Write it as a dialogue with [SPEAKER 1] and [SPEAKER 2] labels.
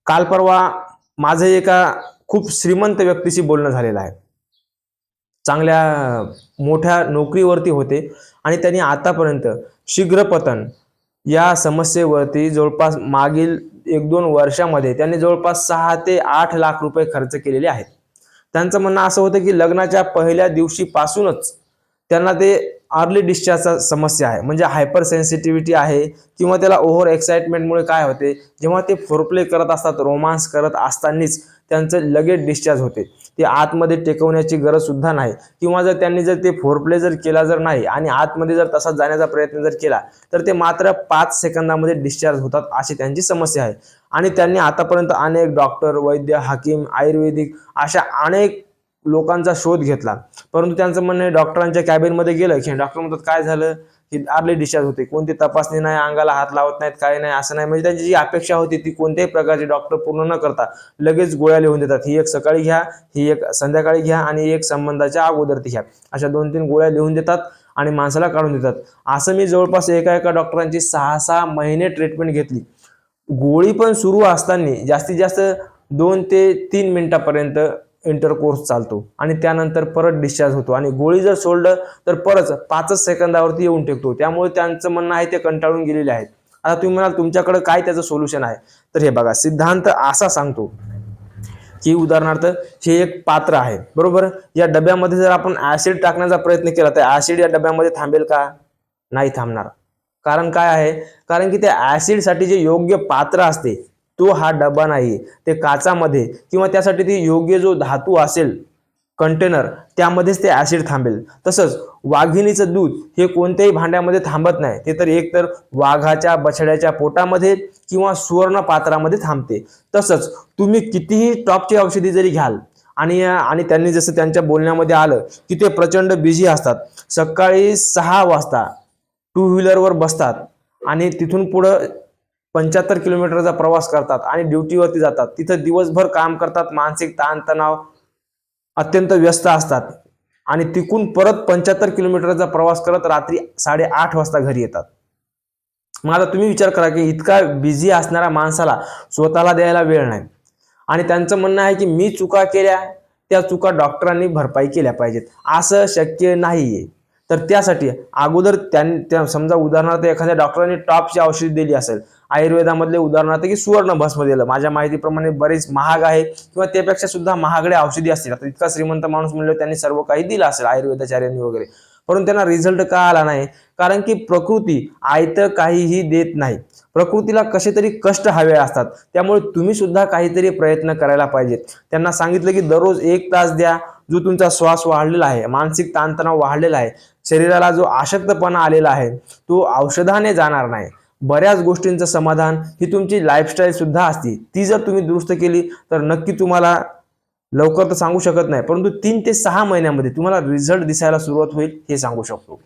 [SPEAKER 1] काल परवा माझं एका खूप श्रीमंत व्यक्तीशी बोलणं झालेलं आहे. चांगल्या मोठ्या नोकरीवरती होते आणि त्यांनी आतापर्यंत शीघ्रपतन या समस्येवरती जवळपास मागील 1-2 वर्षामध्ये त्यांनी जवळपास 6 ते 8 लाख रुपये खर्च केलेले आहेत. त्यांचं म्हणणं असं होतं की लग्नाच्या पहिल्या दिवशीपासूनच त्यांना ते अर्ली डिस्चार्जचा समस्या आहे, म्हणजे हायपर सेन्सिटिव्हिटी आहे किंवा त्याला ओव्हर एक्साइटमेंटमुळे काय होते, जेव्हा ते फोरप्ले करत असतात, रोमांस करत असतानाच त्यांचं लगेच डिस्चार्ज होते. ते आतमध्ये टेकवण्याची गरज सुद्धा नाही किंवा जर ते फोरप्ले केला नाही आणि आतमध्ये जर तसा जाण्याचा प्रयत्न केला तर ते मात्र 5 सेकंदामध्ये डिस्चार्ज होतात, अशी त्यांची समस्या आहे. आणि त्यांनी आतापर्यंत अनेक डॉक्टर, वैद्य, हाकीम, आयुर्वेदिक अशा अनेक लोकांचा शोध घेतला, परंतु त्यांचं म्हणणं आहे डॉक्टरांच्या कॅबिनमध्ये गेलं की डॉक्टर म्हणतात काय झालं की अर्ली डिस्चार्ज होते, कोणती तपासणी नाही, अंगाला हात लावत नाहीत, काय नाही, असं नाही. म्हणजे त्यांची जी अपेक्षा होती ती कोणत्याही प्रकारची डॉक्टर पूर्ण न करता लगेच गोळ्या लिहून देतात. ही एक सकाळी घ्या, ही एक संध्याकाळी घ्या आणि एक संबंधाच्या अगोदर ती घ्या, अशा 2-3 गोळ्या लिहून देतात आणि माणसाला काढून देतात. असं मी जवळपास एका डॉक्टरांची 6-6 महिने ट्रीटमेंट घेतली. गोळी पण सुरू असताना जास्तीत जास्त 2 ते 3 मिनिटापर्यंत इंटरकोर्स चालतो आणि त्यानंतर परत डिस्चार्ज होतो आणि गोळी जर सोडलं तर परत 5 सेकंदावरती येऊन टेकतो. त्यामुळे त्यांचं म्हणणं आहे ते कंटाळून गेलेले आहेत. आता तुम्ही म्हणाल तुमच्याकडे काय त्याचं सोल्युशन आहे, तर हे बघा, सिद्धांत असा सांगतो की उदाहरणार्थ हे एक पात्र आहे, बरोबर. या डब्यामध्ये जर आपण ऍसिड टाकण्याचा प्रयत्न केला तर ऍसिड या डब्यामध्ये थांबेल का? नाही थांबणार. कारण काय आहे, कारण की त्या ऍसिडसाठी जे योग्य पात्र असते तो हा डबा नाही, ते काचामध्ये किंवा त्यासाठी ती योग्य जो धातू असेल कंटेनर त्यामध्येच ते ऍसिड थांबेल. तसंच वाघिणीचं दूध हे कोणत्याही भांड्यामध्ये थांबत नाही, ते तर एकतर वाघाच्या बछड्याच्या पोटामध्ये किंवा सुवर्ण पात्रामध्ये थांबते. तसंच तुम्ही कितीही टॉपची औषधी जरी घ्याल आणि त्यांनी जसं त्यांच्या बोलण्यामध्ये आलं की ते प्रचंड बिझी असतात, सकाळी 6 वाजता टू व्हीलरवर बसतात आणि तिथून पुढं 75 किलोमीटरचा प्रवास करतात आणि ड्युटीवरती जातात, तिथं दिवसभर काम करतात, मानसिक ताणतणाव अत्यंत व्यस्त असतात आणि तिकून परत 75 किलोमीटरचा प्रवास करत रात्री 8:30 वाजता घरी येतात. मग आता तुम्ही विचार करा की इतका बिझी असणाऱ्या माणसाला स्वतःला द्यायला वेळ नाही आणि त्यांचं म्हणणं आहे की मी चुका केल्या, त्या चुका डॉक्टरांनी भरपाई केल्या पाहिजेत. असं शक्य नाहीये. तर त्यासाठी अगोदर त्या समजा उदाहरणार्थ एखाद्या डॉक्टरांनी टॉपची औषधी दिली असेल, आयुर्वेदामधले उदाहरणार्थ की सुवर्ण भस्म दिलं, माझ्या माहितीप्रमाणे बरेच महाग आहे किंवा त्यापेक्षा सुद्धा महागड्या औषधी असतील. आता इतका श्रीमंत माणूस म्हणलं त्यांनी सर्व काही दिलं असेल आयुर्वेदाचार्यांनी वगैरे, परंतु त्यांना रिझल्ट का आला नाही? कारण की प्रकृती आयतं काहीही देत नाही. प्रकृतीला कसे तरी कष्ट हवे असतात. त्यामुळे तुम्ही सुद्धा काहीतरी प्रयत्न करायला पाहिजेत. त्यांना सांगितलं की दररोज 1 तास द्या. जो तुमचा श्वास वाढलेला आहे, मानसिक ताणतणाव वाढलेला आहे, शरीराला जो अशक्तपणा आलेला आहे तो औषधाने जाणार नाही. बऱ्याच गोष्टींचं समाधान ही तुमची लाईफस्टाईल सुद्धा असते. ती जर तुम्ही दुरुस्त केली तर नक्की तुम्हाला लवकर तर सांगू शकत नाही, परंतु 3 ते 6 महिन्यामध्ये तुम्हाला रिझल्ट दिसायला सुरुवात होईल हे सांगू शकतो.